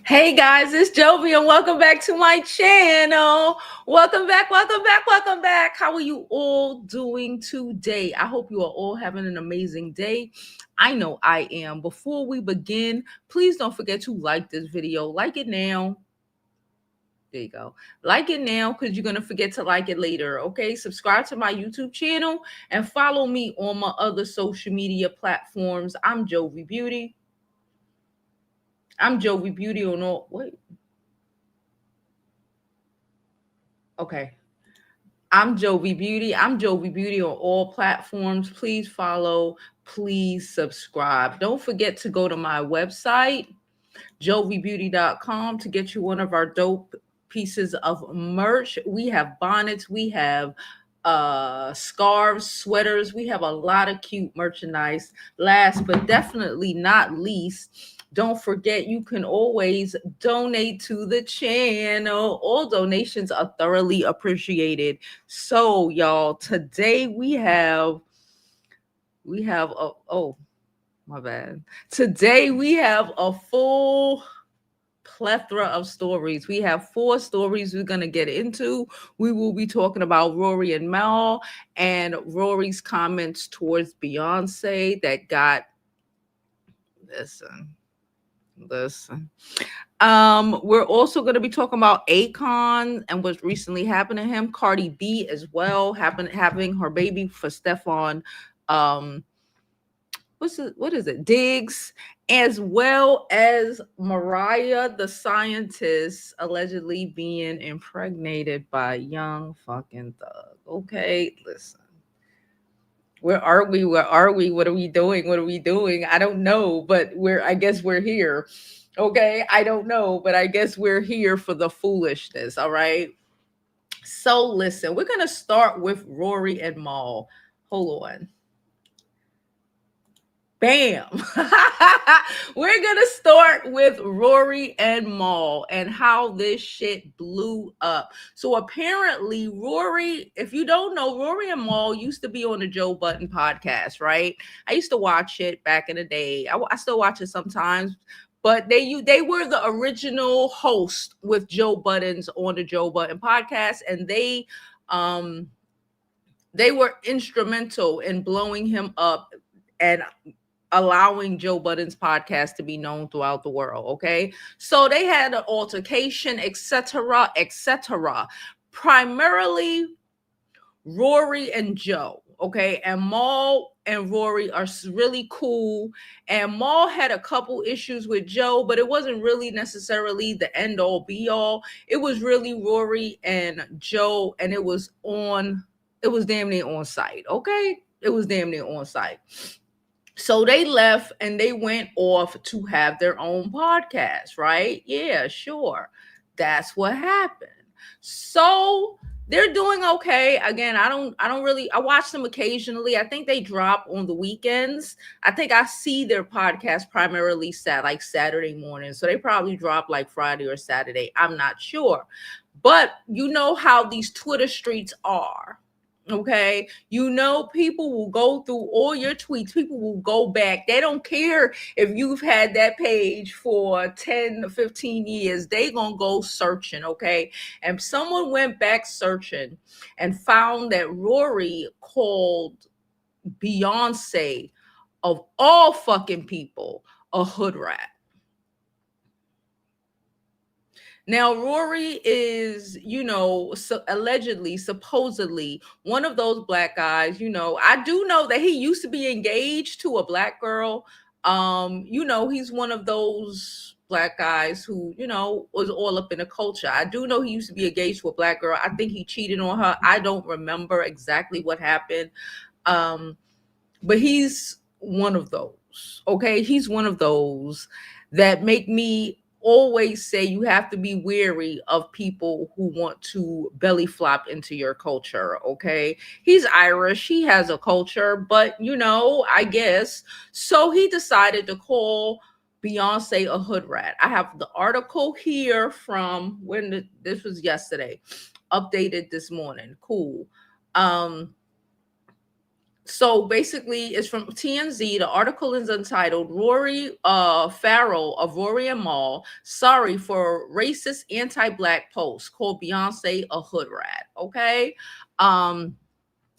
Hey guys, it's Jovi and welcome back to my channel. Welcome back. How are you all doing today? I hope you are all having an amazing day. I know I am. Before we begin, please don't forget to like this video. Like it now. There you go. Like it now because you're going to forget to like it later. Okay. Subscribe to my YouTube channel and follow me on my other social media platforms. I'm Jovi Beauty. I'm Jovi Beauty on all. Wait. Okay. I'm Jovi Beauty. I'm Jovi Beauty on all platforms. Please follow. Please subscribe. Don't forget to go to my website, jovibeauty.com, to get you one of our dope pieces of merch. We have bonnets. We have scarves, sweaters. We have a lot of cute merchandise. Last but definitely not least, don't forget you can always donate to the channel. All donations are thoroughly appreciated. So y'all, today we have a, oh my bad. Today we have a full plethora of stories. We have 4 stories we're going to get into. We will be talking about Rory and Mal and Rory's comments towards Beyonce that got, listen. We're also going to be talking about Akon and what's recently happened to him. Cardi B as well, having her baby for Stefon. What is it? Diggs, as well as Mariah the Scientist allegedly being impregnated by young fucking thug. Okay, listen. Where are we? Where are we? What are we doing? What are we doing? I don't know, but I guess we're here. Okay, I don't know, but I guess we're here for the foolishness. All right. So listen, we're gonna start with Rory and Mal. Hold on. Bam. We're going to start with Rory and Mal and how this shit blew up. So apparently Rory, if you don't know, Rory and Mal used to be on the Joe Budden podcast, right? I used to watch it back in the day. I still watch it sometimes, but they were the original host with Joe Budden's on the Joe Budden podcast, and they were instrumental in blowing him up and allowing Joe Budden's podcast to be known throughout the world. Okay. So they had an altercation, etc., etc. Primarily Rory and Joe. Okay. And Mal and Rory are really cool. And Mal had a couple issues with Joe, but it wasn't really necessarily the end all be all. It was really Rory and Joe, and it was damn near on site. Okay. It was damn near on site. So they left and they went off to have their own podcast, right? Yeah, sure. That's what happened. So they're doing okay. Again, I watch them occasionally. I think they drop on the weekends. I think I see their podcast primarily like Saturday morning. So they probably drop like Friday or Saturday. I'm not sure. But you know how these Twitter streets are. Okay. You know, people will go through all your tweets. People will go back. They don't care if you've had that page for 10 or 15 years. They gonna go searching. Okay. And someone went back searching and found that Rory called Beyonce, of all fucking people, a hood rat. Now, Rory is, allegedly, supposedly one of those black guys. I do know that he used to be engaged to a black girl. He's one of those black guys who, was all up in the culture. I do know he used to be engaged to a black girl. I think he cheated on her. I don't remember exactly what happened. But he's one of those. Okay. He's one of those that make me always say you have to be wary of people who want to belly flop into your culture. Okay. He's Irish. He has a culture, but I guess. So he decided to call Beyonce a hood rat. I have the article here from this was yesterday, updated this morning. Cool. So basically, it's from TMZ. The article is entitled "Rory Farrell of Rory and Mal sorry for racist anti-black post called Beyonce a hood rat." Okay, um,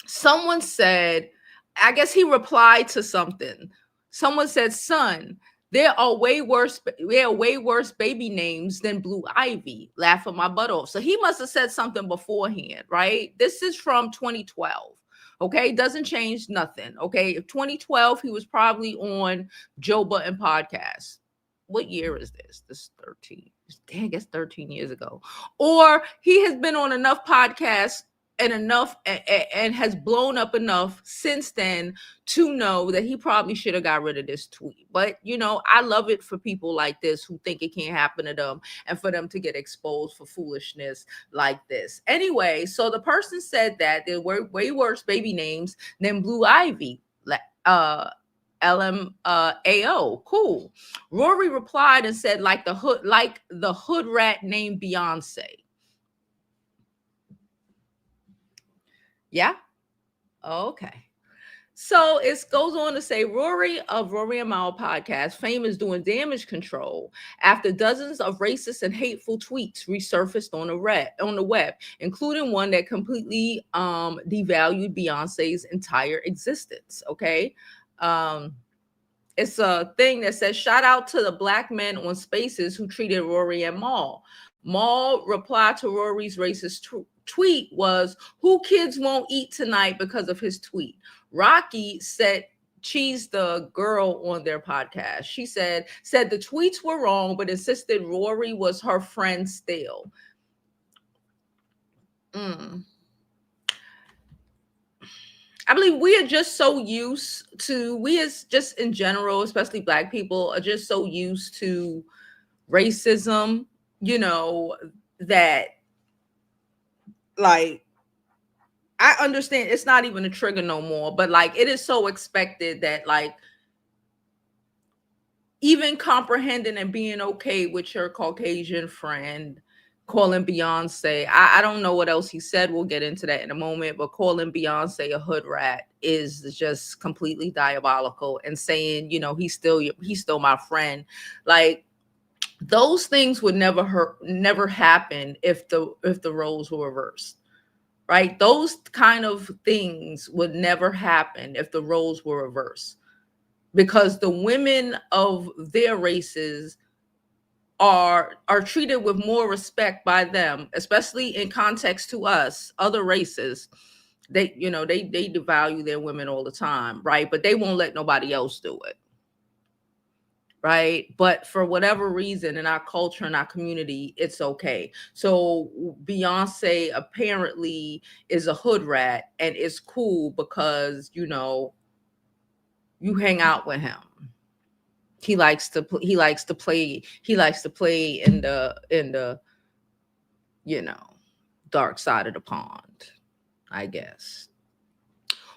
someone said, I guess he replied to something. Someone said, "Son, there are way worse baby names than Blue Ivy." Laughing my butt off. So he must have said something beforehand, right? This is from 2012. Okay, doesn't change nothing. Okay, 2012, he was probably on Joe Budden podcast. What year is this? This is 13. Dang, it's 13 years ago. Or he has been on enough podcasts and has blown up enough since then to know that he probably should have got rid of this tweet. But I love it for people like this who think it can't happen to them and for them to get exposed for foolishness like this. Anyway, so the person said that there were way worse baby names than Blue Ivy. LMAO, cool. Rory replied and said, like the hood rat named Beyonce. Yeah. Okay. So it goes on to say Rory of Rory and Mal podcast fame is doing damage control after dozens of racist and hateful tweets resurfaced on the web, including one that completely devalued Beyonce's entire existence. Okay. It's a thing that says, shout out to the black men on Spaces who treated Rory and Mal. Mal replied to Rory's racist tweet was, who kids won't eat tonight because of his tweet. Rocky said, cheese the girl on their podcast. She said the tweets were wrong, but insisted Rory was her friend still. I believe we are just so used to, we as just in general, especially black people, are just so used to racism, that like, I understand it's not even a trigger no more, but like it is so expected that like even comprehending and being okay with your Caucasian friend calling Beyonce, I don't know what else he said. We'll get into that in a moment, but calling Beyonce a hood rat is just completely diabolical, and saying, he's still my friend. Like, those things would never happen if the roles were reversed. Right? Those kind of things would never happen if the roles were reversed, because the women of their races are treated with more respect by them, especially in context to us, other races. They devalue their women all the time, right? But they won't let nobody else do it. Right? But for whatever reason in our culture and our community, it's okay. So Beyonce apparently is a hood rat, and it's cool because you hang out with him. He likes to play in the dark side of the pond, I guess.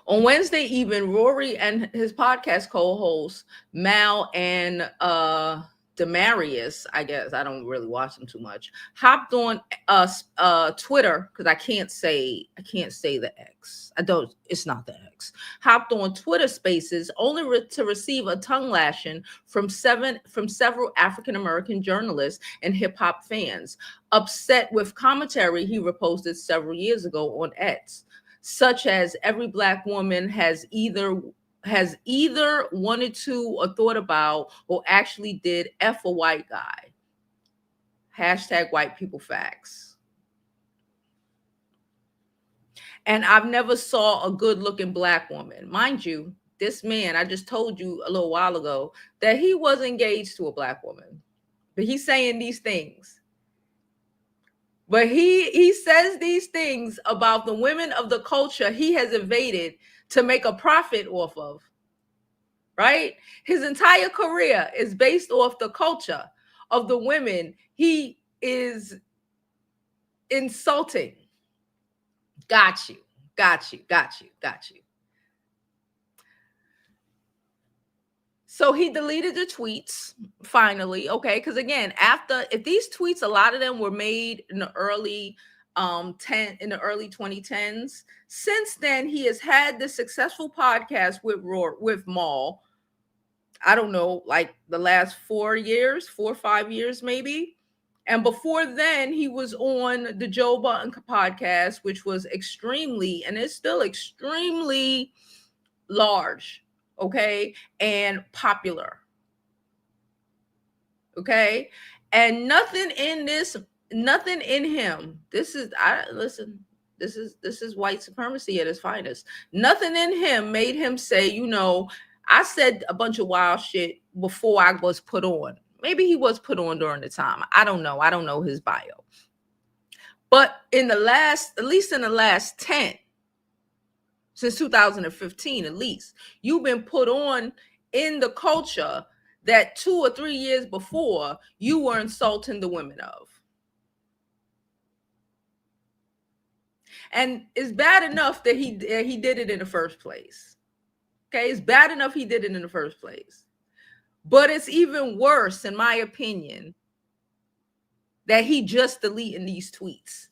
On Wednesday evening, Rory and his podcast co-hosts Mal and Demarius, I guess I don't really watch them too much, hopped on Twitter, because I can't say the X. It's not the X. Hopped on Twitter Spaces only to receive a tongue lashing from several African American journalists and hip hop fans, upset with commentary he reposted several years ago on X, such as every black woman has either wanted to or thought about or actually did F a white guy. Hashtag white people facts. And I've never saw a good looking black woman. Mind you, this man, I just told you a little while ago that he was engaged to a black woman, but he's saying these things. But he says these things about the women of the culture he has invaded to make a profit off of, right? His entire career is based off the culture of the women he is insulting. Got you. So he deleted the tweets finally, okay? Because again, if these tweets, a lot of them were made in the early in the early 2010s. Since then, he has had this successful podcast with Maul. I don't know, like the last 4 or 5 years, maybe. And before then, he was on the Joe Budden podcast, which was extremely, and it's still extremely large, okay, and popular, okay. And nothing in him. This is white supremacy at its finest. Nothing in him made him say, I said a bunch of wild shit before I was put on. Maybe he was put on during the time. I don't know. I don't know his bio. But at least in the last 10, since 2015, at least, you've been put on in the culture that 2 or 3 years before you were insulting the women of. And it's bad enough that he did it in the first place. Okay, it's bad enough he did it in the first place. But it's even worse, in my opinion, that he just deleting these tweets.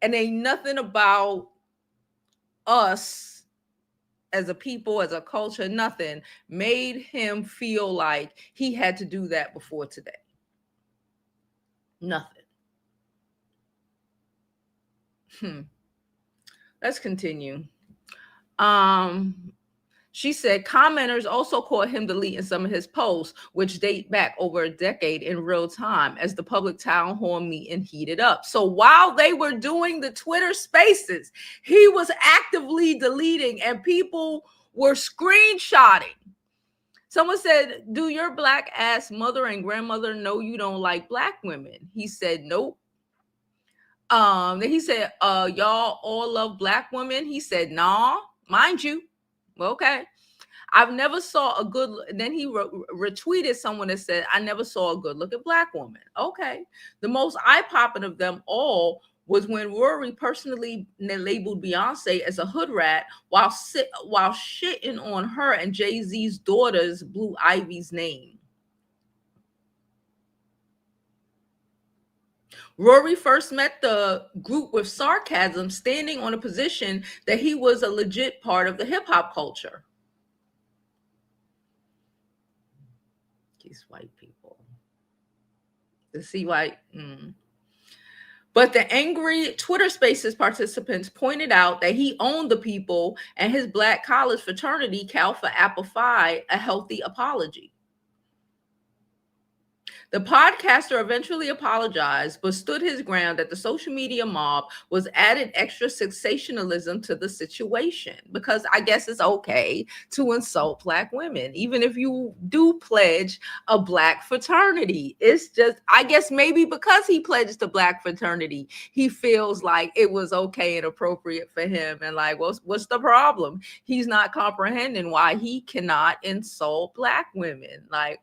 And ain't nothing about us as a people, as a culture, nothing made him feel like he had to do that before today. Nothing. Let's continue. She said commenters also caught him deleting some of his posts, which date back over a decade in real time as the public town hall meeting heated up. So while they were doing the Twitter spaces, he was actively deleting and people were screenshotting. Someone said, do your black ass mother and grandmother know you don't like black women? He said, nope. Then he said, y'all all love black women? He said, nah, mind you. Okay. I've never saw a good, then he retweeted someone that said, I never saw a good looking black woman. Okay. The most eye-popping of them all was when Rory personally labeled Beyonce as a hood rat while shitting on her and Jay-Z's daughter's Blue Ivy's name. Rory first met the group with sarcasm, standing on a position that he was a legit part of the hip-hop culture. These white people. But the angry Twitter Spaces participants pointed out that he owned the people and his black college fraternity, Alpha Apple Phi, a healthy apology. The podcaster eventually apologized, but stood his ground that the social media mob was added extra sensationalism to the situation, because I guess it's okay to insult black women, even if you do pledge a black fraternity. It's just, I guess maybe because he pledged a black fraternity, he feels like it was okay and appropriate for him. And like, what's the problem? He's not comprehending why he cannot insult black women. Like,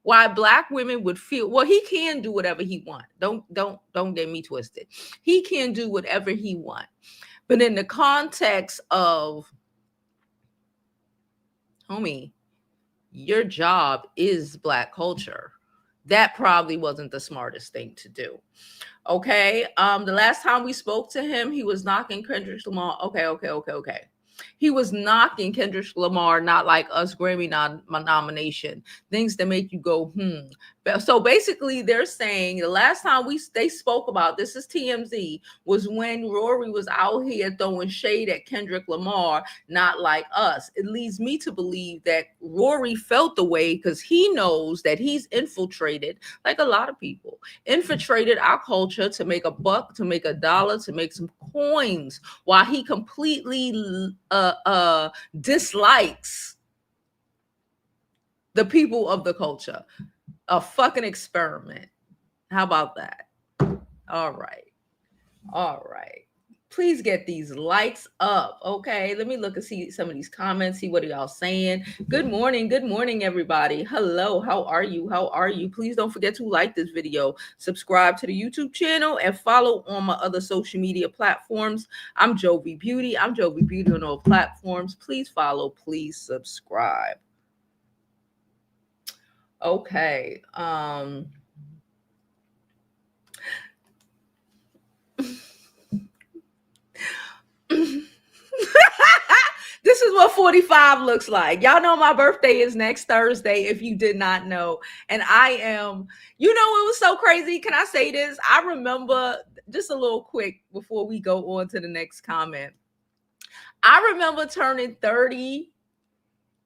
why black women would feel, well, he can do whatever he wants. Don't get me twisted. He can do whatever he wants. But in the context of, homie, your job is black culture, that probably wasn't the smartest thing to do. Okay. The last time we spoke to him, he was knocking Kendrick Lamar. Okay. He was knocking Kendrick Lamar, Not Like Us Grammy nomination, things that make you go, So basically they're saying the last time they spoke about, this is TMZ, was when Rory was out here throwing shade at Kendrick Lamar, Not Like Us. It leads me to believe that Rory felt the way because he knows that he's infiltrated, like a lot of people, infiltrated our culture to make a buck, to make a dollar, to make some coins, while he completely dislikes the people of the culture. A fucking experiment. How about that? All right. Please get these likes up. Okay, let me look and see some of these comments, see what are y'all saying. Good morning, everybody. Hello, how are you? Please don't forget to like this video, subscribe to the YouTube channel, and follow on my other social media platforms. I'm Jovi Beauty on all platforms. Please follow, please subscribe. Okay. is what 45 looks like. Y'all know my birthday is next Thursday, if you did not know. And I am, it was so crazy. Can I say this? I remember, just a little quick before we go on to the next comment. I remember turning 30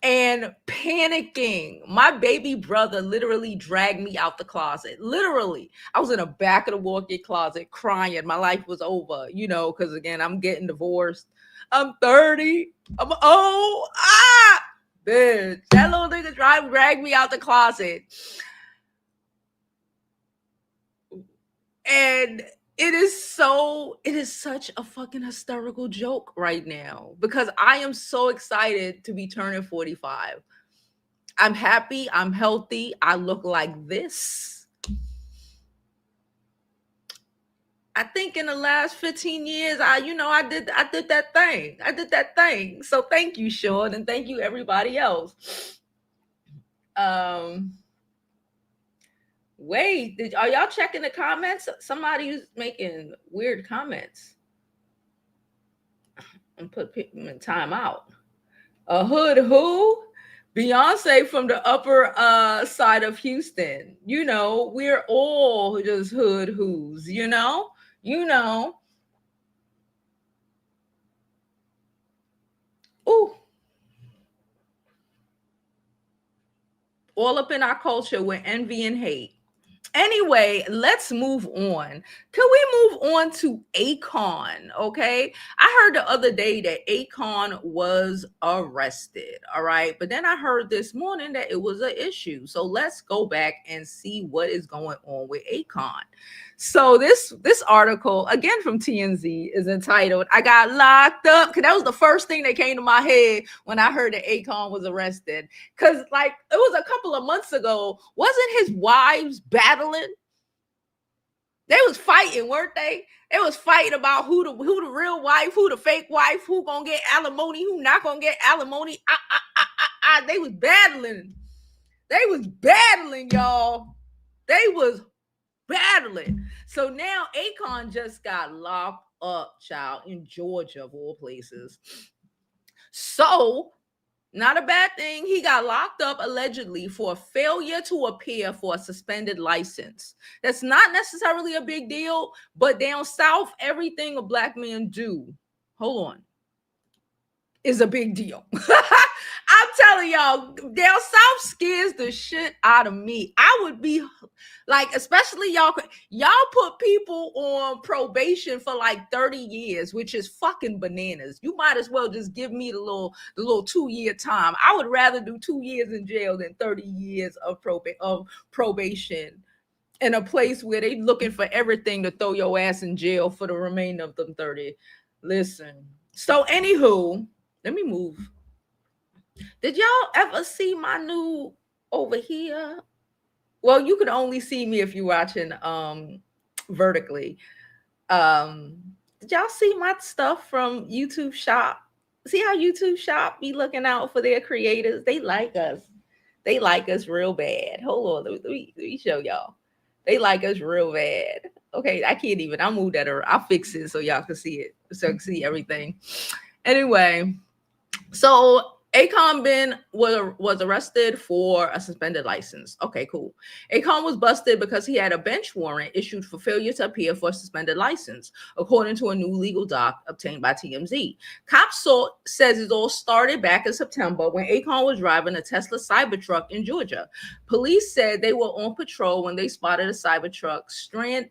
and panicking. My baby brother literally dragged me out the closet. Literally. I was in the back of the walk-in closet crying. My life was over, because again, I'm getting divorced. I'm 30. I'm old. Bitch. That little nigga dragged me out the closet. And it is such a fucking hysterical joke right now because I am so excited to be turning 45. I'm happy. I'm healthy. I look like this. I think in the last 15 years, I did that thing. I did that thing. So thank you, Sean, and thank you everybody else. Wait, are y'all checking the comments? Somebody's making weird comments. And put people in timeout. A hood who? Beyonce from the upper side of Houston. We're all just hood who's, Ooh. All up in our culture with envy and hate. Anyway, let's move on. Can we move on to Akon? Okay. I heard the other day that Akon was arrested. All right. But then I heard this morning that it was an issue. So let's go back and see what is going on with Akon. So this article, again from TMZ, is entitled, "I Got Locked Up." Because that was the first thing that came to my head when I heard that Akon was arrested. Because, it was a couple of months ago, wasn't his wives battling? They was fighting, weren't they? They was fighting about who the real wife, who the fake wife, who gonna get alimony, who not gonna get alimony. They was battling. They was battling, y'all. They was battling. So now Akon just got locked up, child, in Georgia of all places. So, not a bad thing. He got locked up allegedly for failure to appear for a suspended license. That's not necessarily a big deal, but down south, everything a black man do, hold on, is a big deal. I'm telling y'all, down south scares the shit out of me. I would be especially y'all put people on probation for 30 years, which is fucking bananas. You might as well just give me the little 2-year time. I would rather do 2 years in jail than 30 years of probation in a place where they looking for everything to throw your ass in jail for the remainder of them 30. Listen. So anywho, let me move. Did y'all ever see my new over here? Well, you can only see me if you're watching vertically. Did y'all see my stuff from YouTube Shop? See how YouTube Shop be looking out for their creators? They like us. They like us real bad. Hold on, let me show y'all. They like us real bad. Okay, I can't even. I'll move that around. I'll fix it so y'all can see it. So I can see everything. Anyway, so Akon was arrested for a suspended license. Okay, cool. Akon was busted because he had a bench warrant issued for failure to appear for a suspended license, according to a new legal doc obtained by TMZ. Cops says it all started back in September when Akon was driving a Tesla Cybertruck in Georgia. Police said they were on patrol when they spotted a Cybertruck stranded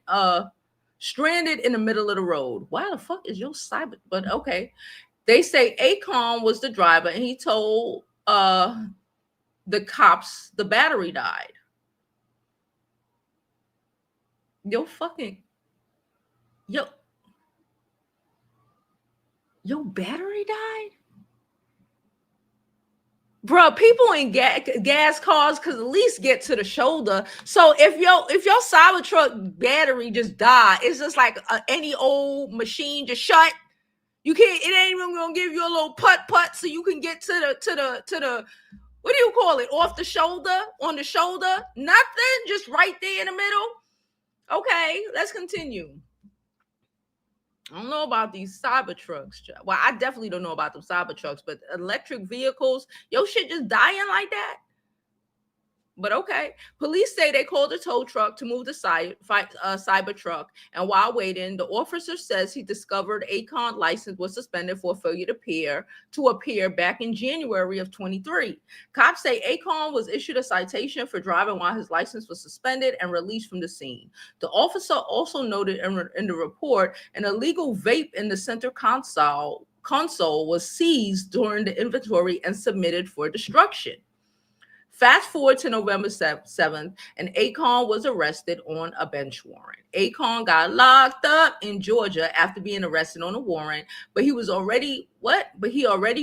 in the middle of the road. Why the fuck is your Cyber? But okay. They say Akon was the driver and he told the cops the battery died. Your battery died? Bro, people in gas cars could at least get to the shoulder. So if your Cybertruck battery just died, it's just like any old machine just shut. You can't. It ain't even gonna give you a little putt so you can get to the what do you call it? Off the shoulder, on the shoulder. Nothing. Just right there in the middle. Okay, let's continue. I don't know about these cyber trucks. Well, I definitely don't know about them cyber trucks, but electric vehicles, your shit just dying like that. But okay, police say they called a tow truck to move the cyber truck, and while waiting, the officer says he discovered Akon license was suspended for failure to appear back in January of 23. Cops say Akon was issued a citation for driving while his license was suspended and released from the scene. The officer also noted in the report an illegal vape in the center console was seized during the inventory and submitted for destruction. Fast forward to November 7th, and Akon was arrested on a bench warrant. Akon got locked up in Georgia after being arrested on a warrant, but he already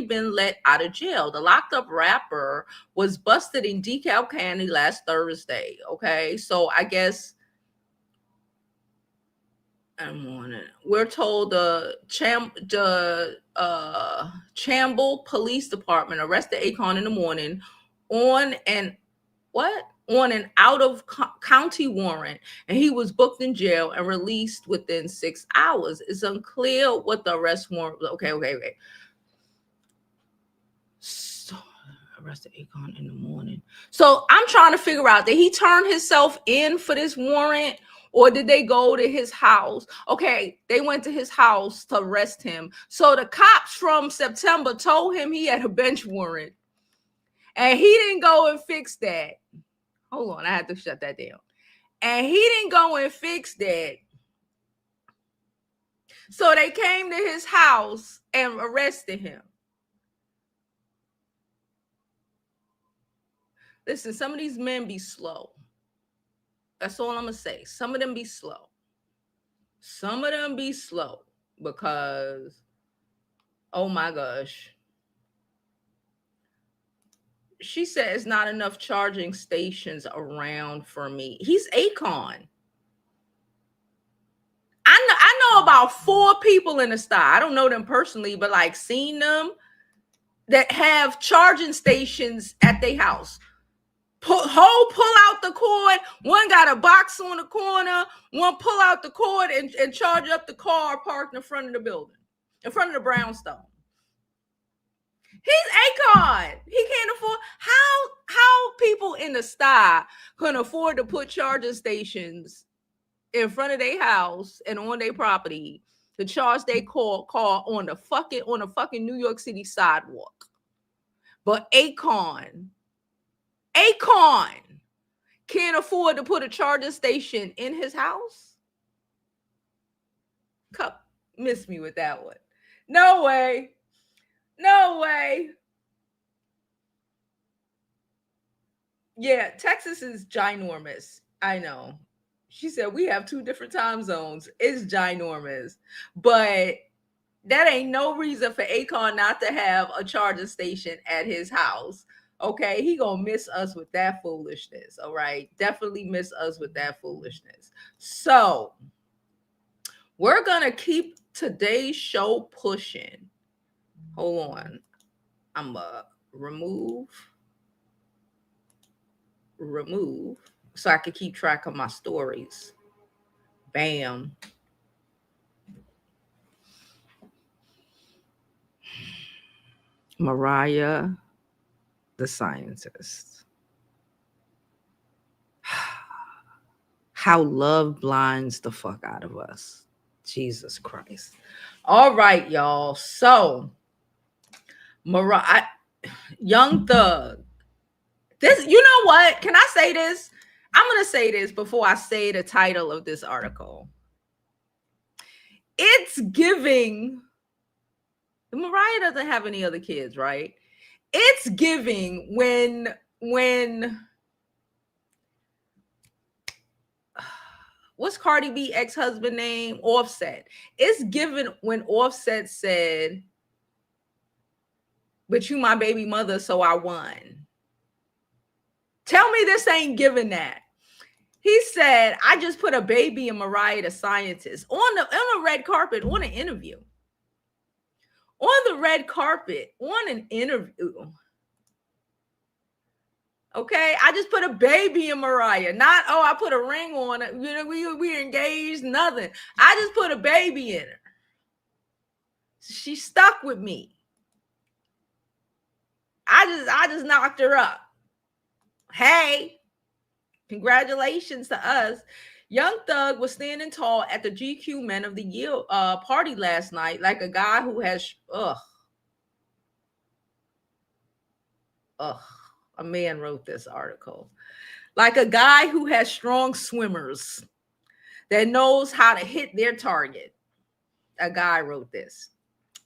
been let out of jail. The locked up rapper was busted in DeKalb County last Thursday. Okay, so I guess we're told the Chamble Police Department arrested Akon in the morning on an out of county warrant, and he was booked in jail and released within 6 hours. It's unclear what the arrest warrant. Okay. So, arrested Akon in the morning. So I'm trying to figure out, did he turn himself in for this warrant? Or did they go to his house? Okay, they went to his house to arrest him. So the cops from September told him he had a bench warrant. And he didn't go and fix that. Hold on, I had to shut that down. And he didn't go and fix that. So they came to his house and arrested him. Listen, some of these men be slow. That's all I'm going to say. Some of them be slow. Because, oh my gosh. She said it's not enough charging stations around for me. He's Akon. I know about 4 people in the star. I don't know them personally, but like seen them that have charging stations at their house. Pull out the cord. One got a box on the corner. One pull out the cord and charge up the car parked in front of the building, in front of the brownstone. He's Akon. He can't afford. How people in the star can afford to put charging stations in front of their house and on their property to charge their car on the fucking New York City sidewalk? But Akon can't afford to put a charging station in his house? Miss me with that one. No way. Yeah, Texas is ginormous. I know. She said we have 2 different time zones. It's ginormous. But that ain't no reason for Akon not to have a charging station at his house. Okay, he gonna miss us with that foolishness. All right, definitely miss us with that foolishness. So we're gonna keep today's show pushing. Hold on, I'm gonna remove so I can keep track of my stories. Bam. Mariah the Scientist. How love blinds the fuck out of us. Jesus Christ. All right, y'all. So, Mariah, Young Thug. This, you know what? Can I say this? I'm going to say this before I say the title of this article. It's giving. Mariah doesn't have any other kids, right? It's giving when what's Cardi B ex-husband name? Offset. It's given when Offset said, but you my baby mother, so I won. Tell me this ain't giving that. He said, I just put a baby in Mariah the Scientist on the red carpet on an interview. On the red carpet on an interview. Okay, I just put a baby in Mariah. Not, oh, I put a ring on it. You know, we engaged, nothing. I just put a baby in her. She stuck with me. I just knocked her up. Hey, congratulations to us. Young Thug was standing tall at the GQ Men of the Year party last night, like a guy who has a man wrote this article. Like a guy who has strong swimmers that knows how to hit their target. A guy wrote this.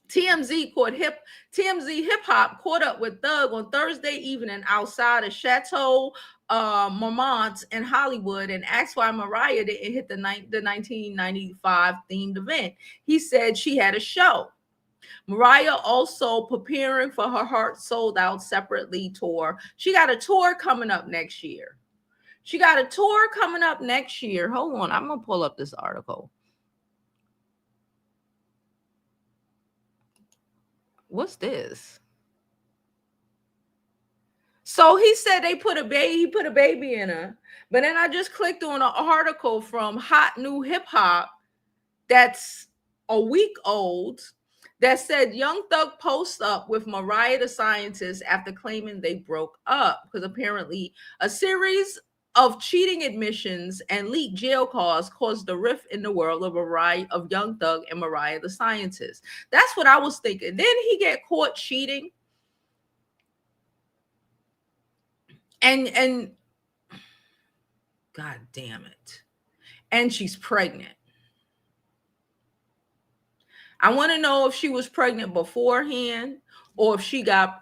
TMZ Hip Hop caught up with Thug on Thursday evening outside of Chateau Marmont in Hollywood and asked why Mariah didn't hit the 1995 themed event. He said she had a show. Mariah also preparing for her Heart Sold Out separately tour. She got a tour coming up next year. Hold on, I'm gonna pull up this article. What's this? So he said he put a baby in her. But then I just clicked on an article from Hot New Hip Hop that's a week old that said Young Thug posts up with Mariah the Scientist after claiming they broke up because apparently a series of cheating admissions and leaked jail calls caused the rift in the world of Young Thug and Mariah the Scientist. That's what I was thinking. Didn't he get caught cheating? And God damn it. And she's pregnant. I want to know if she was pregnant beforehand or if she got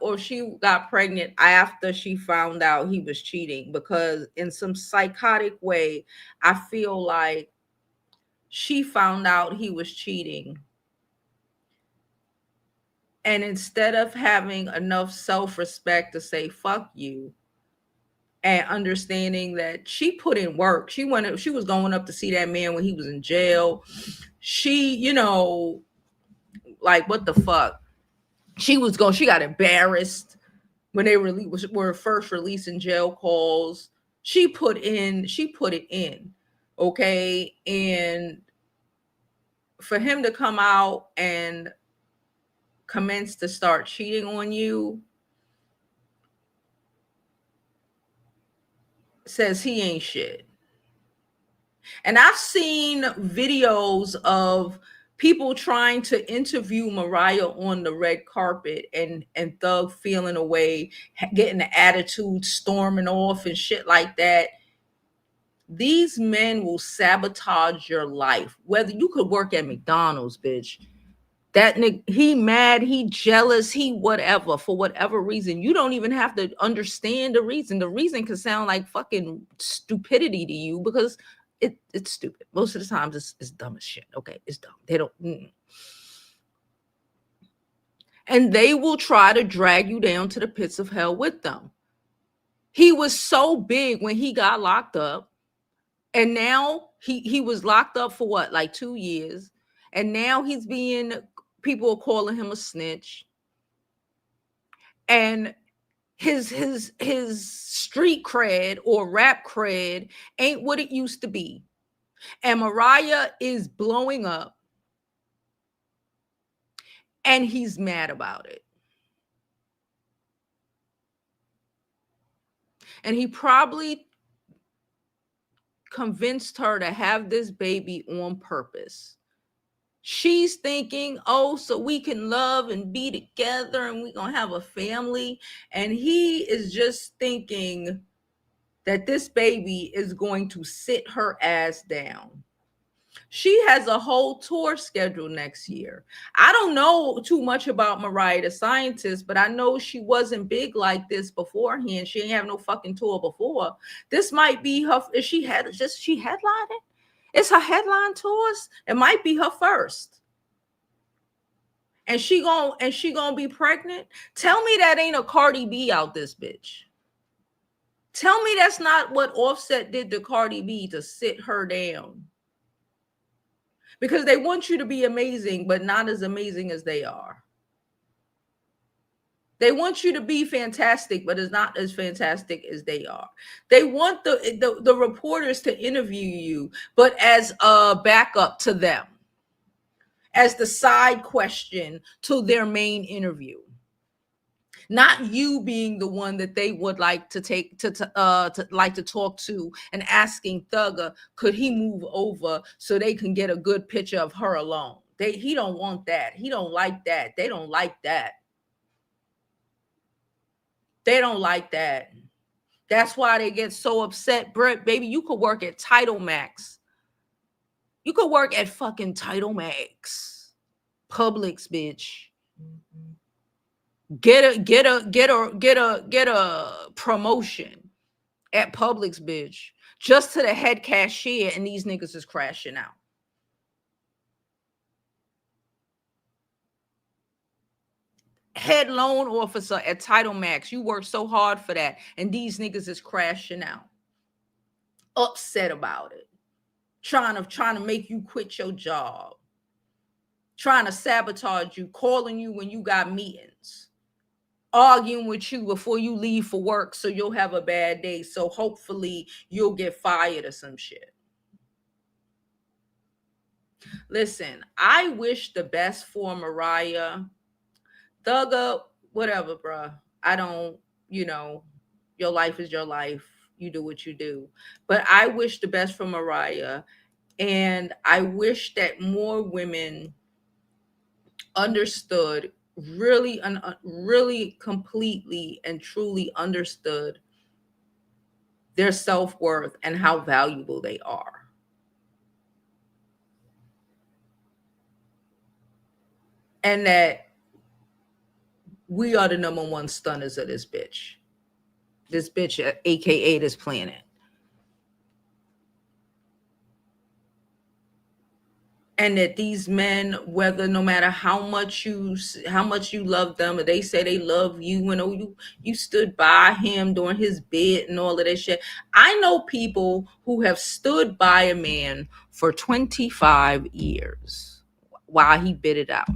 pregnant after she found out he was cheating, because in some psychotic way, I feel like she found out he was cheating. And instead of having enough self-respect to say fuck you and understanding that she put in work, she was going up to see that man when he was in jail. She, like, what the fuck? She got embarrassed when they were first releasing jail calls. She put it in. Okay. And for him to come out and commence to start cheating on you says he ain't shit. And I've seen videos of people trying to interview Mariah on the red carpet and Thug feeling away, getting the attitude, storming off and shit like that. These men will sabotage your life. Whether you could work at McDonald's, bitch. That nigga, he mad, he jealous, he whatever, for whatever reason. You don't even have to understand the reason. The reason can sound like fucking stupidity to you because it's stupid. Most of the times it's dumb as shit. Okay, it's dumb. They don't. And they will try to drag you down to the pits of hell with them. He was so big when he got locked up, and now he was locked up for what, like 2 years, and now people are calling him a snitch, and his street cred or rap cred ain't what it used to be. And Mariah is blowing up and he's mad about it. And he probably convinced her to have this baby on purpose. She's thinking, oh, so we can love and be together and we're going to have a family. And he is just thinking that this baby is going to sit her ass down. She has a whole tour scheduled next year. I don't know too much about Mariah the Scientist, but I know she wasn't big like this beforehand. She ain't have no fucking tour before. This might be her. Is she headlining? It's her headline tours. It might be her first. And she gonna be pregnant. Tell me that ain't a Cardi B out this bitch. Tell me that's not what Offset did to Cardi B to sit her down. Because they want you to be amazing, but not as amazing as they are. They want you to be fantastic, but it's not as fantastic as they are. They want the reporters to interview you, but as a backup to them. as the side question to their main interview. Not you being the one that they would like to take to like to talk to, and asking Thugger, could he move over so they can get a good picture of her alone. He don't want that. He don't like that. They don't like that. They don't like that. That's why they get so upset. Brett, baby, you could work at Title Max. You could work at fucking Title Max. Publix, bitch. Get a promotion at Publix, bitch. Just to the head cashier, and these niggas is crashing out. Head loan officer at Title Max. You worked so hard for that, and these niggas is crashing out. Upset about it. Trying to make you quit your job. Trying to sabotage you, calling you when you got meetings. Arguing with you before you leave for work so you'll have a bad day. So hopefully you'll get fired or some shit. Listen, I wish the best for Mariah. Thugger, whatever, bruh. I don't, your life is your life. You do what you do. But I wish the best for Mariah. And I wish that more women understood, really completely and truly understood their self-worth and how valuable they are. And that we are the number one stunners of this bitch. This bitch, aka this planet. And that these men, whether no matter how much you love them, or they say they love you, and you stood by him during his bid and all of that shit. I know people who have stood by a man for 25 years while he bid it out.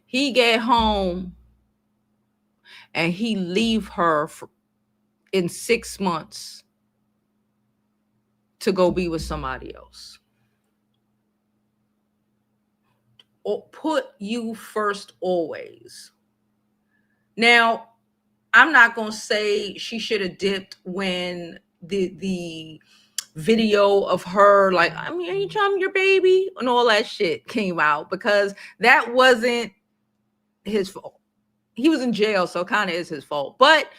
He get home and he leave her in 6 months to go be with somebody else. Or put you first always. Now, I'm not going to say she should have dipped when the video of her, like, I mean, I'm your baby, and all that shit came out, because that wasn't his fault. He was in jail, so it kind of is his fault. But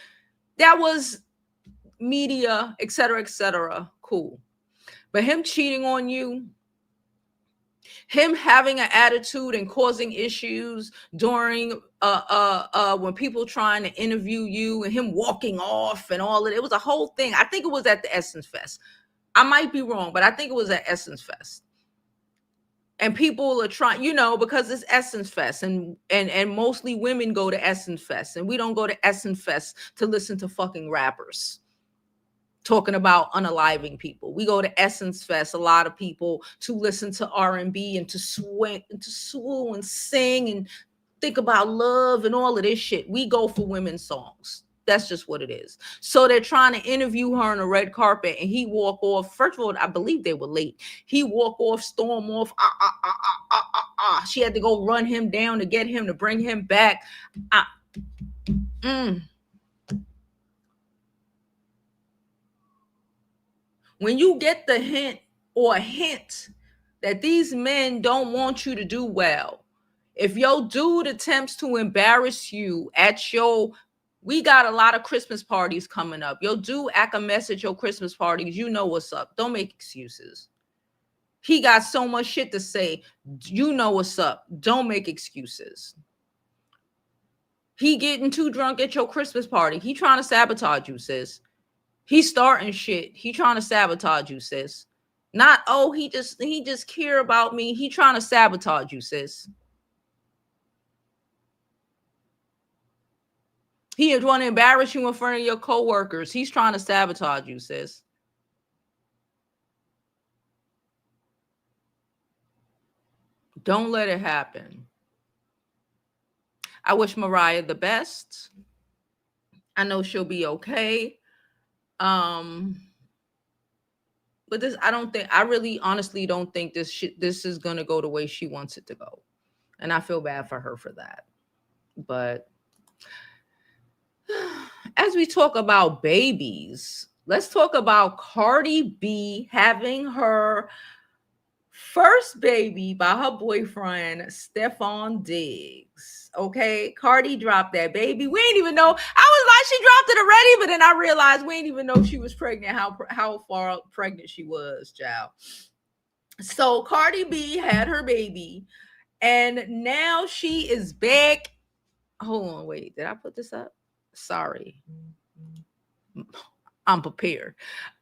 that was media, etc., cool. But him cheating on you, him having an attitude and causing issues during when people trying to interview you, and him walking off and all of it. It was a whole thing. I think it was at the Essence Fest. I might be wrong, but I think it was at Essence Fest. And people are trying, because it's Essence Fest, and mostly women go to Essence Fest, and we don't go to Essence Fest to listen to fucking rappers talking about unaliving people. We go to Essence Fest, a lot of people, to listen to R&B and to swing and to swoon and sing and think about love and all of this shit. We go for women's songs. That's just what it is. So they're trying to interview her on a red carpet, and he walk off. First of all, I believe they were late. He walk off, storm off. She had to go run him down to get him, to bring him back. When you get the hint or a hint that these men don't want you to do well, if your dude attempts to embarrass you we got a lot of Christmas parties coming up. Your dude act a mess at your Christmas parties. You know what's up. Don't make excuses. He got so much shit to say. You know what's up. Don't make excuses. He getting too drunk at your Christmas party. He trying to sabotage you, sis. He's starting shit. He trying to sabotage you, sis. Not, he just care about me. He trying to sabotage you, sis. He is want to embarrass you in front of your coworkers. He's trying to sabotage you, sis. Don't let it happen. I wish Mariah the best. I know she'll be okay. But I really honestly don't think this is going to go the way she wants it to go. And I feel bad for her for that. But as we talk about babies, let's talk about Cardi B having her first baby by her boyfriend, Stefon Diggs. Okay, Cardi dropped that baby. We ain't even know. I was like, she dropped it already, but then I realized we ain't even know she was pregnant, how far pregnant she was, child. So Cardi B had her baby, and now she is back. Hold on, wait, did I put this up? Sorry. I'm prepared.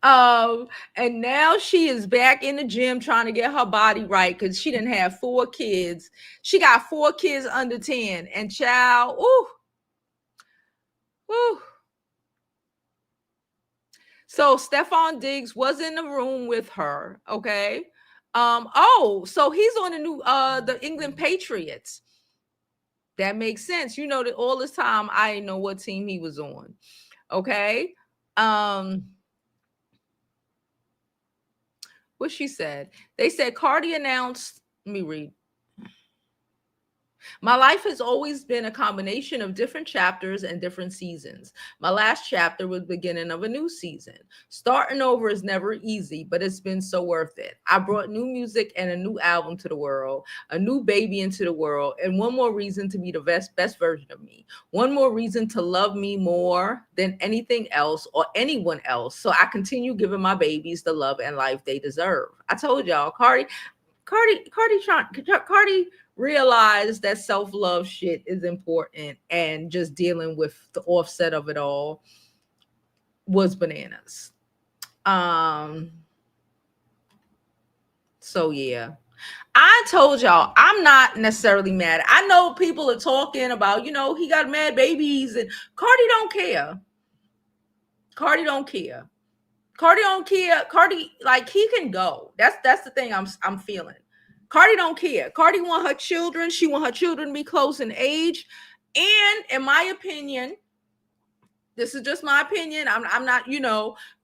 And now she is back in the gym trying to get her body right because she didn't have 4 kids. She got 4 kids under 10. And child, ooh. So Stefon Diggs was in the room with her. Okay. So he's on the England Patriots. That makes sense. You know that all this time I didn't know what team he was on. Okay. What she said. They said Cardi announced, let me read. My life has always been a combination of different chapters and different seasons. My last chapter was the beginning of a new season. Starting over is never easy, but it's been so worth it. I brought new music and a new album to the world, a new baby into the world, and one more reason to be the best version of me. One more reason to love me more than anything else or anyone else. So I continue giving my babies the love and life they deserve. I told y'all, Cardi realized that self-love shit is important, and just dealing with the offset of it all was bananas. So yeah, I told y'all I'm not necessarily mad. I know people are talking about, he got mad babies, and Cardi don't care. Cardi don't care. Cardi, like, he can go. That's the thing I'm feeling. Cardi don't care. Cardi want her children. She want her children to be close in age. And in my opinion, this is just my opinion. I'm not,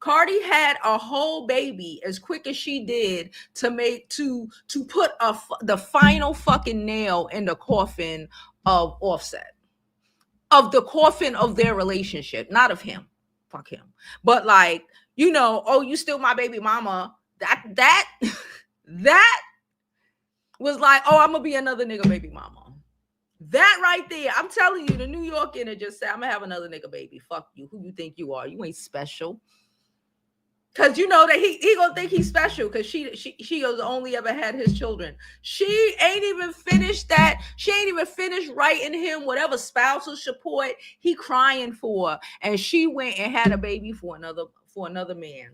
Cardi had a whole baby as quick as she did to put the final fucking nail in the coffin of Offset, of the coffin of their relationship, not of him. Fuck him. But like, you still my baby mama. That was like, I'm gonna be another nigga baby mama. That right there, I'm telling you, the New Yorker just said, I'm gonna have another nigga baby. Fuck you. Who you think you are? You ain't special. Cause you know that he gonna think he's special because she has only ever had his children. She ain't even finished that. She ain't even finished writing him whatever spousal support he crying for, and she went and had a baby for another man.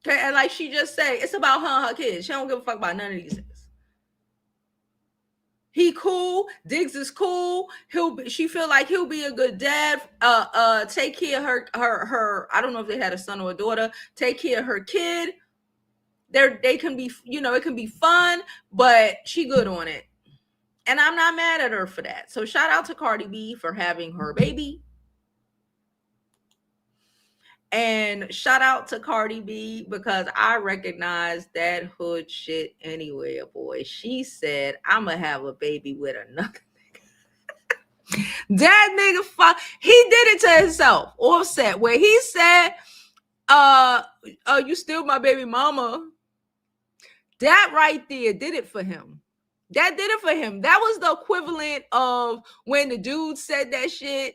Okay, and like she just said, it's about her and her kids. She don't give a fuck about none of these things. He cool. Diggs is cool. She feel like he'll be a good dad. Take care of her. I don't know if they had a son or a daughter. Take care of her kid. They can be, it can be fun, but she good on it. And I'm not mad at her for that. So shout out to Cardi B for having her baby. And shout out to Cardi B because I recognize that hood shit anywhere, boy. She said, I'm going to have a baby with another nigga. That nigga, he did it to himself. Offset, where he said, you still my baby mama. That right there did it for him. That did it for him. That was the equivalent of when the dude said that shit.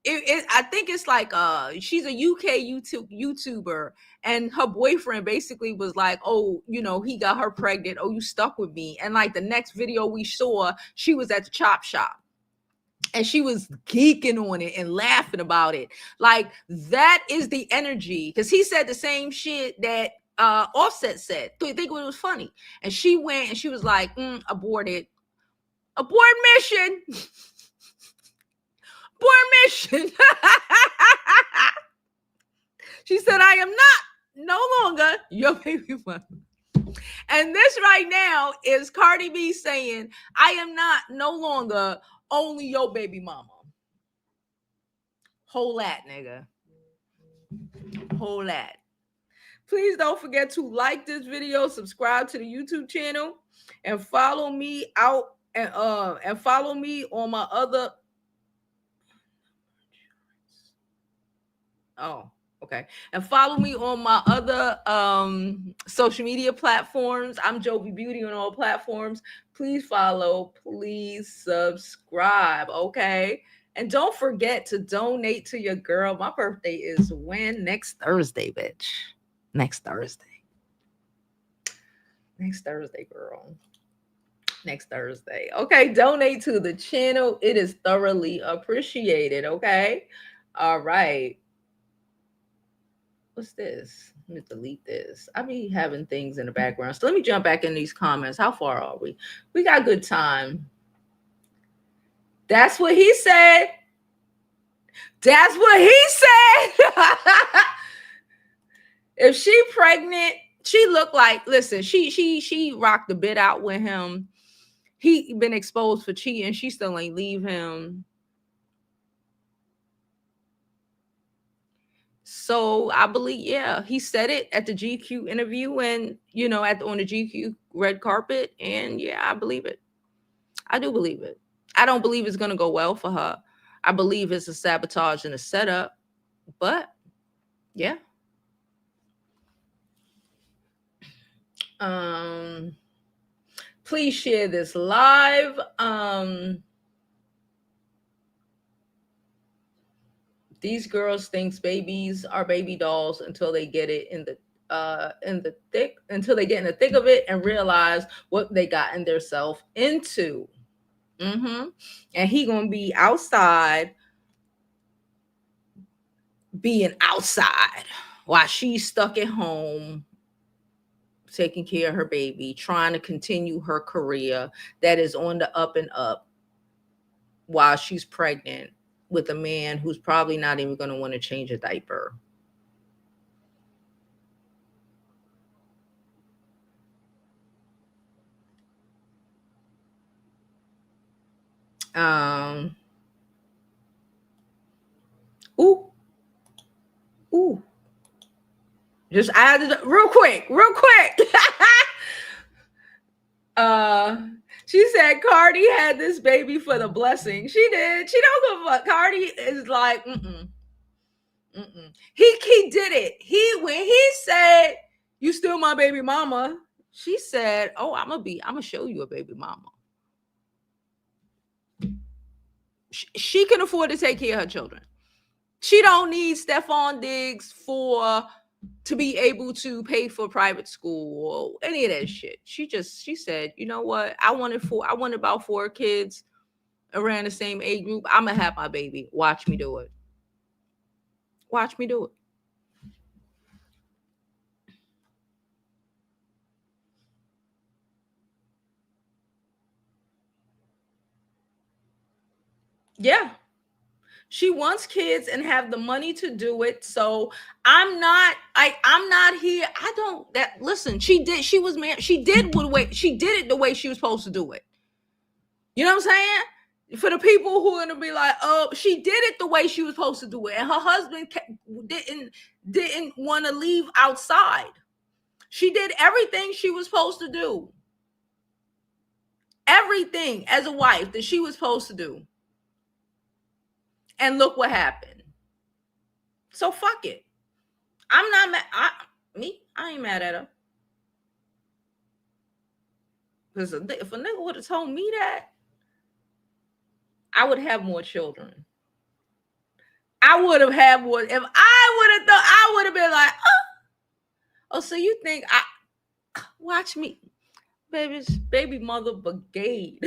I think it's like she's a UK YouTuber, and her boyfriend basically was like, he got her pregnant. Oh, you stuck with me. And like the next video we saw, she was at the chop shop and she was geeking on it and laughing about it. Like, that is the energy, because he said the same shit that Offset said. So you think it was funny, and she went and she was like, abort mission. Mission. She said, I am no longer your baby mama. And this right now is Cardi B saying, I am no longer only your baby mama. Whole lot, nigga. whole lot. Please don't forget to like this video, subscribe to the YouTube channel, and follow me out and follow me on my other. Oh, okay. And follow me on my other social media platforms. I'm Jovi Beauty on all platforms. Please follow, please subscribe, okay? And don't forget to donate to your girl. My birthday is when? Next Thursday, bitch. Next Thursday. Next Thursday, girl. Next Thursday. Okay, donate to the channel. It is thoroughly appreciated, okay? All right. What's this? Let me delete this. I be having things in the background. So let me jump back in these comments. How far are we? We got good time. That's what he said. That's what he said. If she pregnant, she looked like, listen, she rocked the bit out with him. He been exposed for cheating. She still ain't leave him. So I believe, yeah, he said it at the GQ interview and, you know, on the GQ red carpet. And yeah, I believe it. I do believe it. I don't believe it's going to go well for her. I believe it's a sabotage and a setup. But yeah. Please share this live. These girls thinks babies are baby dolls until they get it in the thick, until they get in the thick of it and realize what they got in themselves into. And he gonna be outside, being outside while she's stuck at home taking care of her baby, trying to continue her career that is on the up and up while she's pregnant with a man who's probably not even going to want to change a diaper. Ooh. Just added real quick. She said Cardi had this baby for the blessing. She did. She don't give a fuck. Cardi is like, He did it. When he said, "You still my baby mama," she said, "Oh, I'm gonna show you a baby mama." She can afford to take care of her children. She don't need Stefon Diggs to be able to pay for private school or any of that shit. She said, you know what? I wanted about 4 kids around the same age group. I'm gonna have my baby. Watch me do it. Watch me do it. Yeah. She wants kids and have the money to do it. So I'm not here. Listen, she was married. She did it the way she was supposed to do it. You know what I'm saying? For the people who are going to be like, oh, she did it the way she was supposed to do it. And her husband didn't want to leave outside. She did everything she was supposed to do. Everything as a wife that she was supposed to do. And look what happened. So fuck it. I'm not mad. I ain't mad at her. Because if a nigga would have told me that, I would have more children. I would have had more. If I would have thought, I would have been like, oh, so you think watch me, baby mother brigade.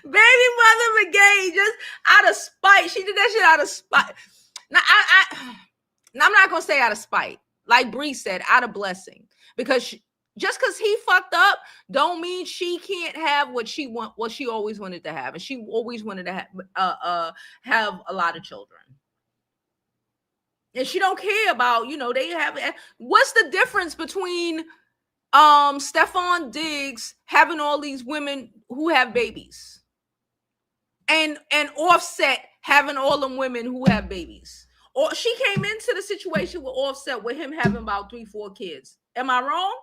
Baby mother brigade, just out of spite. She did that shit out of spite. Now, I'm not gonna say out of spite, like Bree said, out of blessing. Because just because he fucked up, don't mean she can't have what she always wanted to have, and she always wanted to have a lot of children. And she don't care about, they have. What's the difference between Stefon Diggs having all these women who have babies and Offset having all them women who have babies? Or she came into the situation with Offset with him having about 3-4 kids. Am I wrong?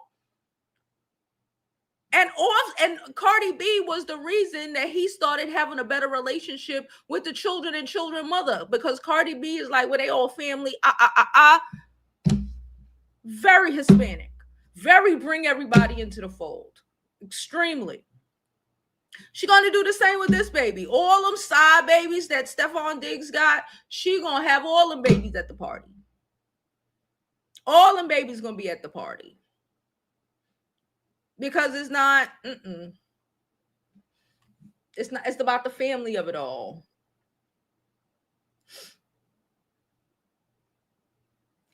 And Cardi B was the reason that he started having a better relationship with the children and children mother, because Cardi B is like, well, they all family. Very Hispanic. Very bring everybody into the fold. Extremely. She gonna do the same with this baby. All them side babies that Stefon Diggs got, she gonna have all them babies at the party. All them babies gonna be at the party. Because it's not, it's about the family of it all.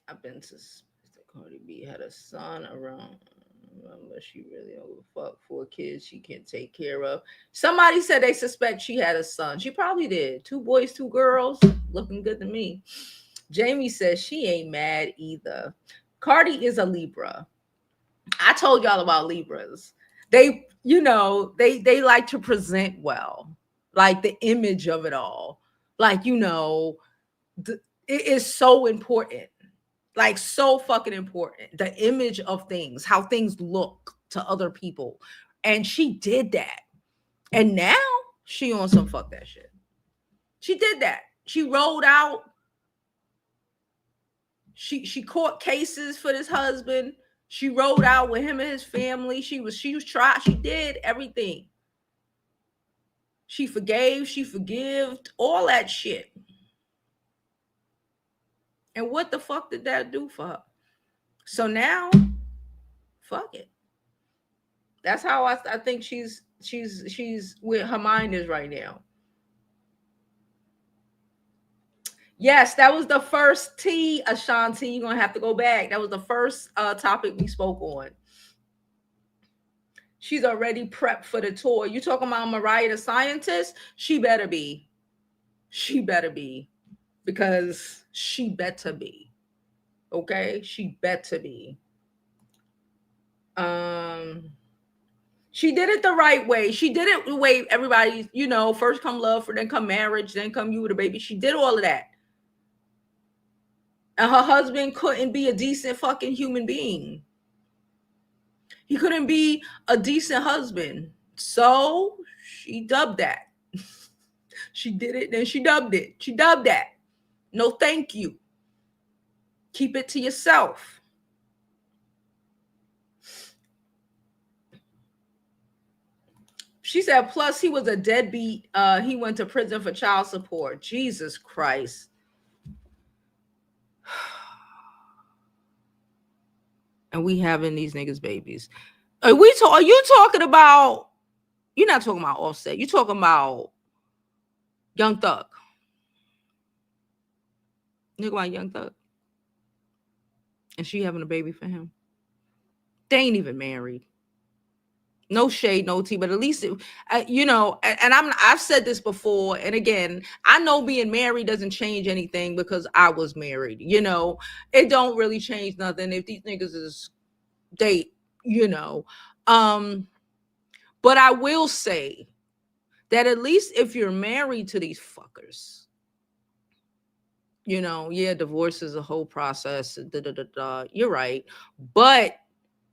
I've been suspected Cardi B had a son around, unless she really don't give a fuck, 4 kids she can't take care of. Somebody said they suspect she had a son. She probably did. 2 boys, 2 girls. Looking good to me. Jamie says she ain't mad either. Cardi is a Libra. I told y'all about Libras. They, they like to present well, like the image of it all. Like, it is so important. Like, so fucking important. The image of things, how things look to other people. And she did that. And now she on some fuck that shit. She did that. She rolled out. She caught cases for this husband. She rode out with him and his family. She did everything. She forgave, she forgived, all that shit. And what the fuck did that do for her? So now, fuck it. That's how I think she's where her mind is right now. Yes, that was the first T, Ashanti. You're gonna have to go back. That was the first topic we spoke on. She's already prepped for the tour. You talking about Mariah the Scientist? She better be. She better be. Because she better be. Okay? She better be. She did it the right way. She did it the way everybody, first come love, then come marriage, then come you with a baby. She did all of that. And her husband couldn't be a decent fucking human being. He couldn't be a decent husband. So she dubbed that. She did it, then she dubbed it. She dubbed that. No, thank you. Keep it to yourself. She said, plus he was a deadbeat. He went to prison for child support. Jesus Christ. And we having these niggas babies. Are you talking about, you're not talking about Offset. You're talking about Young Thug. Nigga about Young Thug. And she having a baby for him. They ain't even married. No shade, no tea, but at least, and I've said this before. And again, I know being married doesn't change anything because I was married. It don't really change nothing if these niggas is date, But I will say that at least if you're married to these fuckers, divorce is a whole process. You're right. But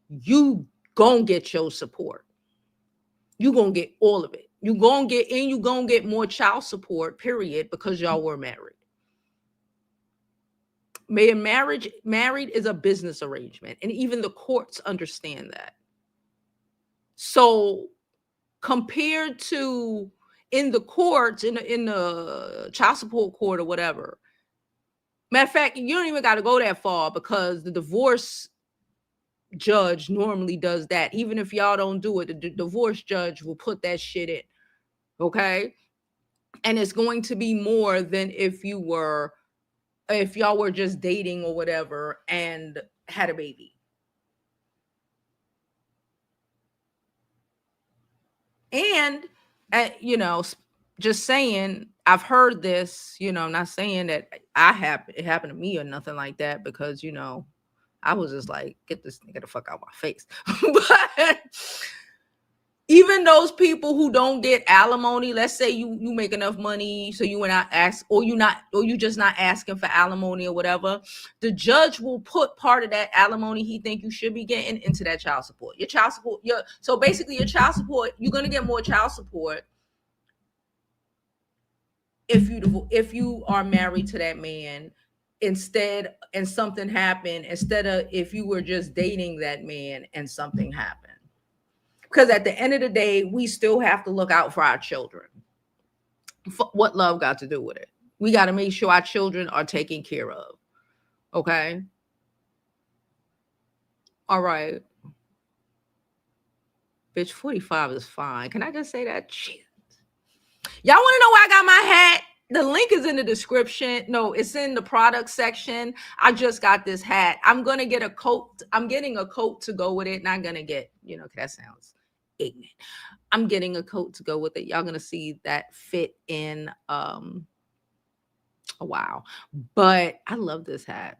you gonna get your support. You gonna get all of it. You gonna get more child support, period, because y'all were married. Married is a business arrangement, and even the courts understand that. So compared to in the courts, in the child support court or whatever, matter of fact, you don't even got to go that far because the divorce judge normally does that. Even if y'all don't do it, the divorce judge will put that shit in. Okay? And it's going to be more than if y'all were just dating or whatever and had a baby. And just saying, I've heard this, not saying that it happened to me or nothing like that, because I was just like, get this nigga the fuck out of my face. Even those people who don't get alimony, let's say you make enough money so you not ask, or you just not asking for alimony or whatever, the judge will put part of that alimony he think you should be getting into that child support. Your child support, so basically your child support, you're gonna get more child support if you are married to that man and something happened, instead of if you were just dating that man and something happened. Because at the end of the day, we still have to look out for our children. What love got to do with it? We got to make sure our children are taken care of. Okay. All right. Bitch, 45 is fine. Can I just say that? Shit. Y'all want to know where I got my hat? The link is in the description. No, it's in the product section. I just got this hat. I'm going to get a coat. I'm getting a coat to go with it. Not going to get, that sounds ignorant. I'm getting a coat to go with it. Y'all going to see that fit in a while. But I love this hat.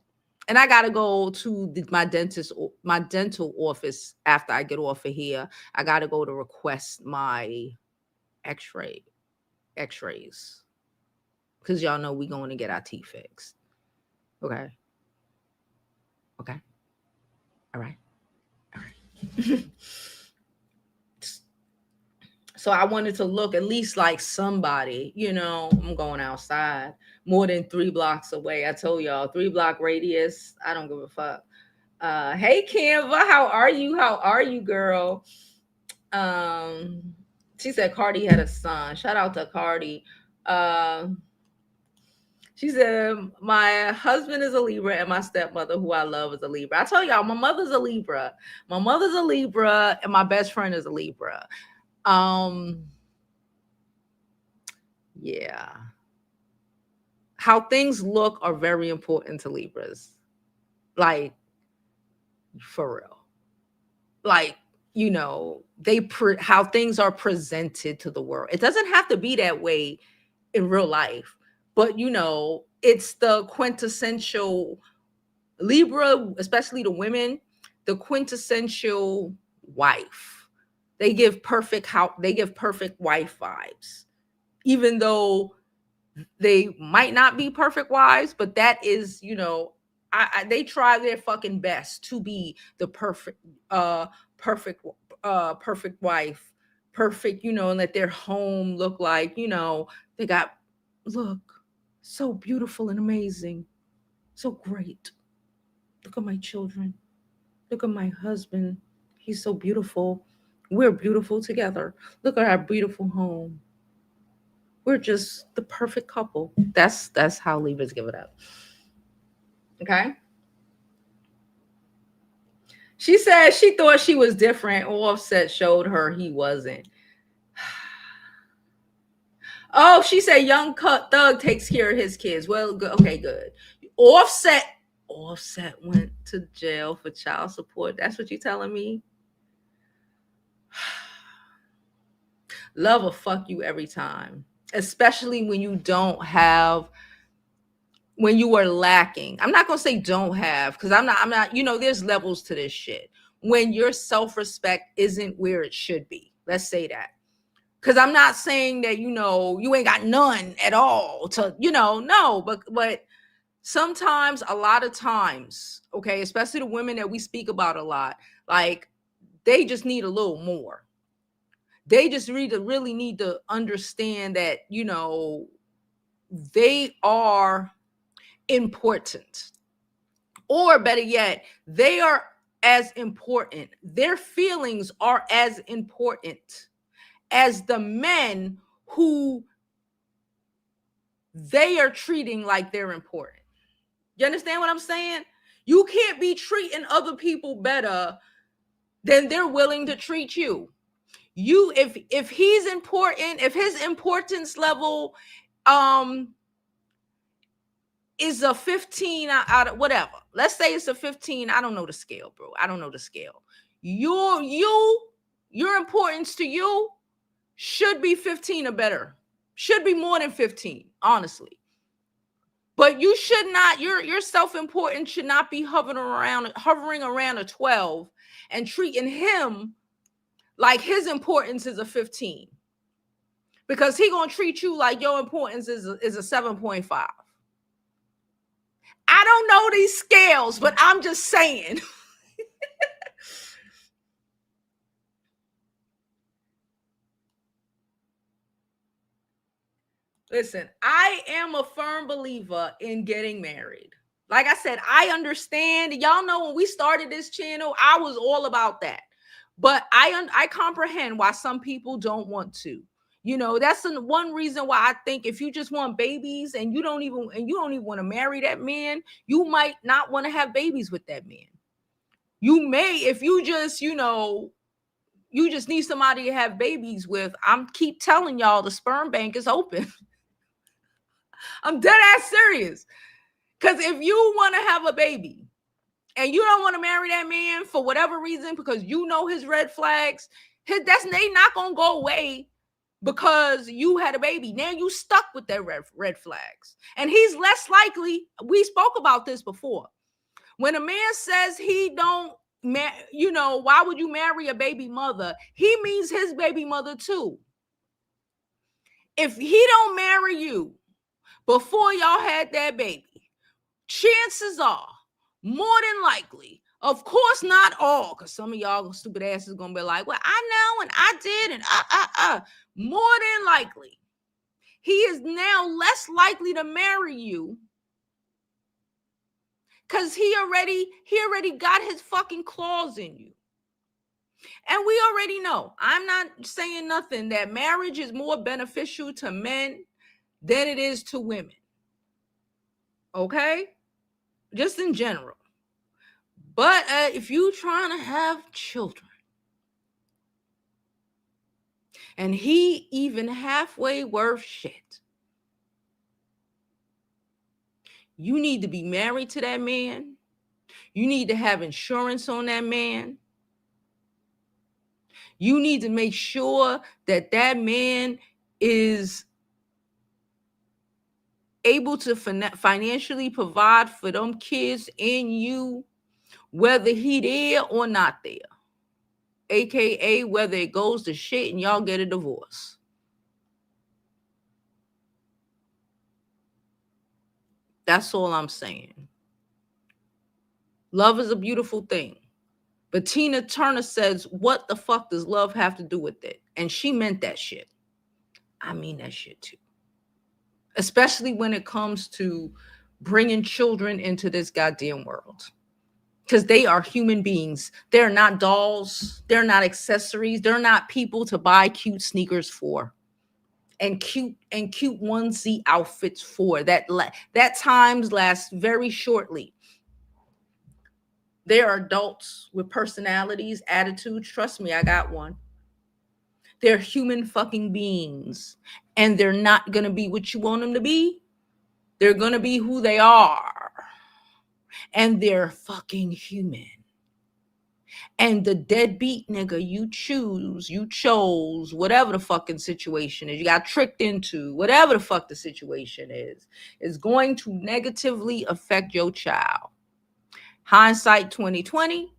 And I got to go to my dental office after I get off of here. I got to go to request my x-rays. Because y'all know we going to get our teeth fixed. Okay. All right. So I wanted to look at least like somebody, I'm going outside more than 3 blocks away. I told y'all 3-block radius. I don't give a fuck. Hey, Canva, how are you? How are you, girl? She said Cardi had a son. Shout out to Cardi. She said, my husband is a Libra and my stepmother, who I love, is a Libra. I told y'all, my mother's a Libra. My mother's a Libra and my best friend is a Libra. Yeah. How things look are very important to Libras. Like, for real. Like, how things are presented to the world. It doesn't have to be that way in real life. But, it's the quintessential Libra, especially the women, the quintessential wife. They give perfect wife vibes, even though they might not be perfect wives. But that is, they try their fucking best to be the perfect wife, perfect, and let their home look like, they got, look, so beautiful and amazing, so great. Look at my children. Look at my husband. He's so beautiful. We're beautiful together. Look at our beautiful home. We're just the perfect couple. That's how Libras give it up. Okay. She said she thought she was different. Offset showed her he wasn't. Oh, she said Young Thug takes care of his kids. Well, good. Okay, good. Offset went to jail for child support. That's what you're telling me? Love will fuck you every time, especially when you are lacking. I'm not going to say don't have, because I'm not, there's levels to this shit. When your self-respect isn't where it should be. Let's say that. Because I'm not saying that, you ain't got none at all to, no, but sometimes, a lot of times, okay, especially the women that we speak about a lot, like, they just need a little more. They just really need to understand that, they are important. Or better yet, they are as important. Their feelings are as important as the men who they are treating like they're important. You understand what I'm saying? You can't be treating other people better than they're willing to treat you. If he's important, if his importance level is a 15 out of whatever, let's say it's a 15. I don't know the scale, bro. I don't know the scale. Your importance to you should be 15 or better. Should be more than 15, honestly. But you should not, your self-importance should not be hovering around a 12 and treating him like his importance is a 15. Because he gonna treat you like your importance is a 7.5. I don't know these scales, but I'm just saying. Listen, I am a firm believer in getting married. Like I said, I understand. Y'all know when we started this channel, I was all about that. But I comprehend why some people don't want to. You know, that's one reason why I think if you just want babies and you don't even want to marry that man, you might not want to have babies with that man. You may, if you just, you just need somebody to have babies with. I'm keep telling y'all the sperm bank is open. I'm dead ass serious. Because if you want to have a baby and you don't want to marry that man for whatever reason, because you know his red flags, they not gonna go away because you had a baby. Now you stuck with their red flags, and he's less likely. We spoke about this before. When a man says he don't, why would you marry a baby mother? He means his baby mother too. If he don't marry you before y'all had that baby, chances are, more than likely, of course not all, because some of y'all stupid asses gonna be like, well, I know and I did and more than likely, he is now less likely to marry you because he already got his fucking claws in you. And we already know, I'm not saying nothing, that marriage is more beneficial to men than it is to women. Okay? Just in general. But if you trying to have children and he even halfway worth shit, you need to be married to that man. You need to have insurance on that man. You need to make sure that that man is able to financially provide for them kids and you, whether he there or not there. AKA whether it goes to shit and y'all get a divorce. That's all I'm saying. Love is a beautiful thing. But Tina Turner says, what the fuck does love have to do with it? And she meant that shit. I mean that shit too. Especially when it comes to bringing children into this goddamn world. Because they are human beings. They're not dolls. They're not accessories. They're not people to buy cute sneakers for. And cute onesie outfits for. That times lasts very shortly. They are adults with personalities, attitudes. Trust me, I got one. They're human fucking beings. And they're not going to be what you want them to be. They're going to be who they are. And they're fucking human. And the deadbeat nigga you chose, whatever the fucking situation is, you got tricked into, whatever the fuck the situation is going to negatively affect your child. Hindsight 2020.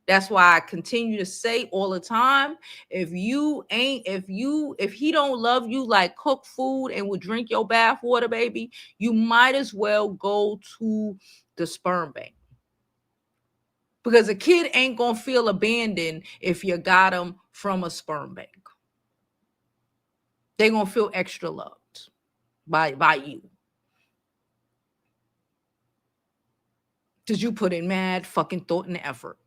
That's why I continue to say all the time, if he don't love you like cook food and will drink your bath water, baby, you might as well go to the sperm bank. Because a kid ain't going to feel abandoned if you got them from a sperm bank. They're going to feel extra loved by you. Because you put in mad fucking thought and effort.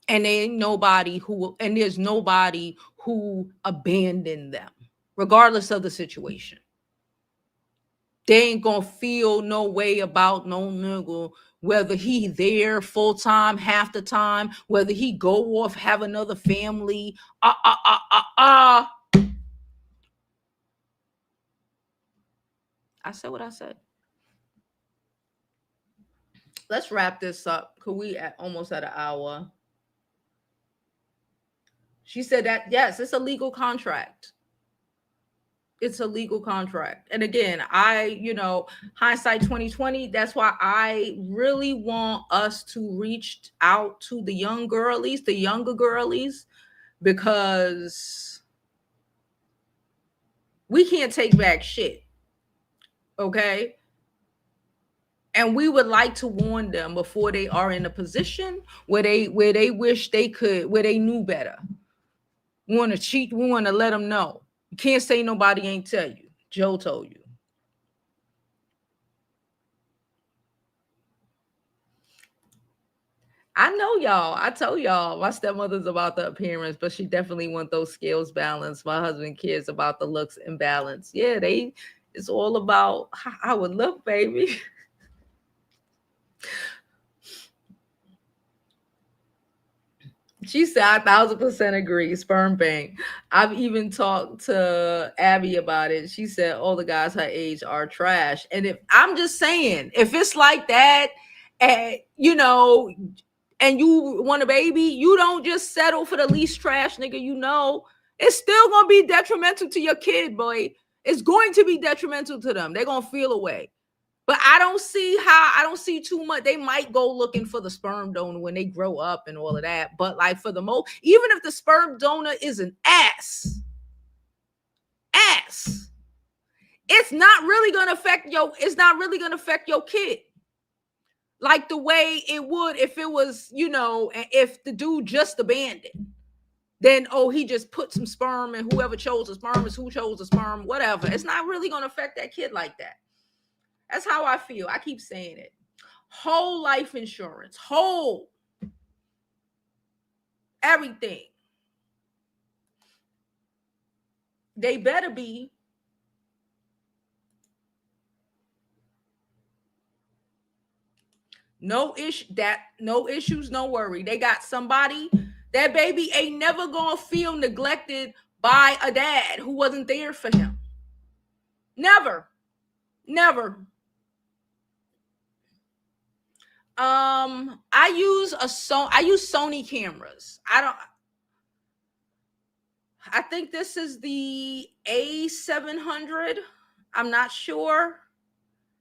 And there's nobody who abandoned them, regardless of the situation. They ain't gonna feel no way about no nigga, whether he there full time, half the time, whether he go off, have another family. I said what I said. Let's wrap this up. Cause we almost at an hour. She said that, yes, it's a legal contract. It's a legal contract. And again, hindsight 2020, that's why I really want us to reach out to the young girlies, the younger girlies, because we can't take back shit. Okay. And we would like to warn them before they are in a position where they wish they could, where they knew better. We want to cheat. We want to let them know. You can't say nobody ain't tell you. Joe told you. I know y'all. I told y'all my stepmother's about the appearance, but she definitely want those scales balanced. My husband cares about the looks and balance. Yeah, it's all about how I would look, baby. She said, 1,000% agree. Sperm bank. I've even talked to Abby about it. She said all the guys her age are trash. And if I'm just saying, if it's like that, and and you want a baby, you don't just settle for the least trash nigga. It's still gonna be detrimental to your kid, boy. It's going to be detrimental to them. They're gonna feel away. But I don't see too much. They might go looking for the sperm donor when they grow up and all of that. But like for the most, even if the sperm donor is an ass, it's not really gonna affect your kid like the way it would if it was, if the dude just abandoned. Then he just put some sperm and whoever chose the sperm is who chose the sperm, whatever. It's not really gonna affect that kid like that. That's how I feel. I keep saying it. Whole life insurance, whole everything. They better be. No issues, no worry. They got somebody. That baby ain't never gonna feel neglected by a dad who wasn't there for him. Never. I use Sony cameras. I think this is the A700. I'm not sure.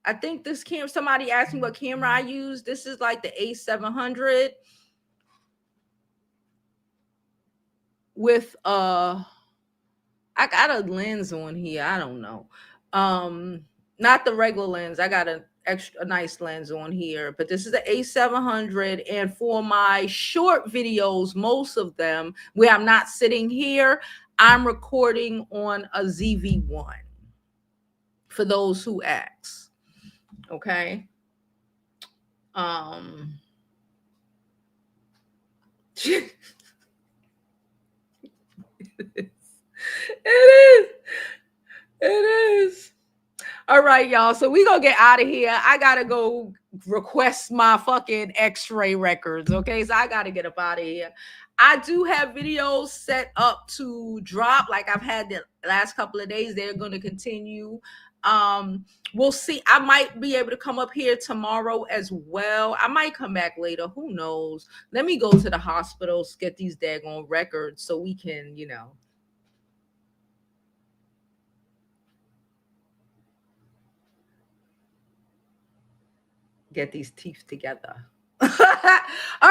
I think this camera, somebody asked me what camera I use. This is like the A700 with I got a lens on here. I don't know. Not the regular lens. I got a nice lens on here, but this is the A700. And for my short videos, most of them where I'm not sitting here, I'm recording on a ZV-1 for those who ask. Okay. It is. All right, y'all. So we gonna get out of here. I gotta go request my fucking X-ray records. Okay, so I gotta get up out of here. I do have videos set up to drop, like I've had the last couple of days. They're gonna continue. We'll see. I might be able to come up here tomorrow as well. I might come back later. Who knows? Let me go to the hospitals, get these daggone records so we can, get these teeth together. All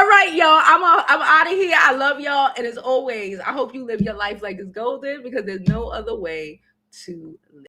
right, y'all. I'm out of here. I love y'all. And as always, I hope you live your life like it's golden because there's no other way to live.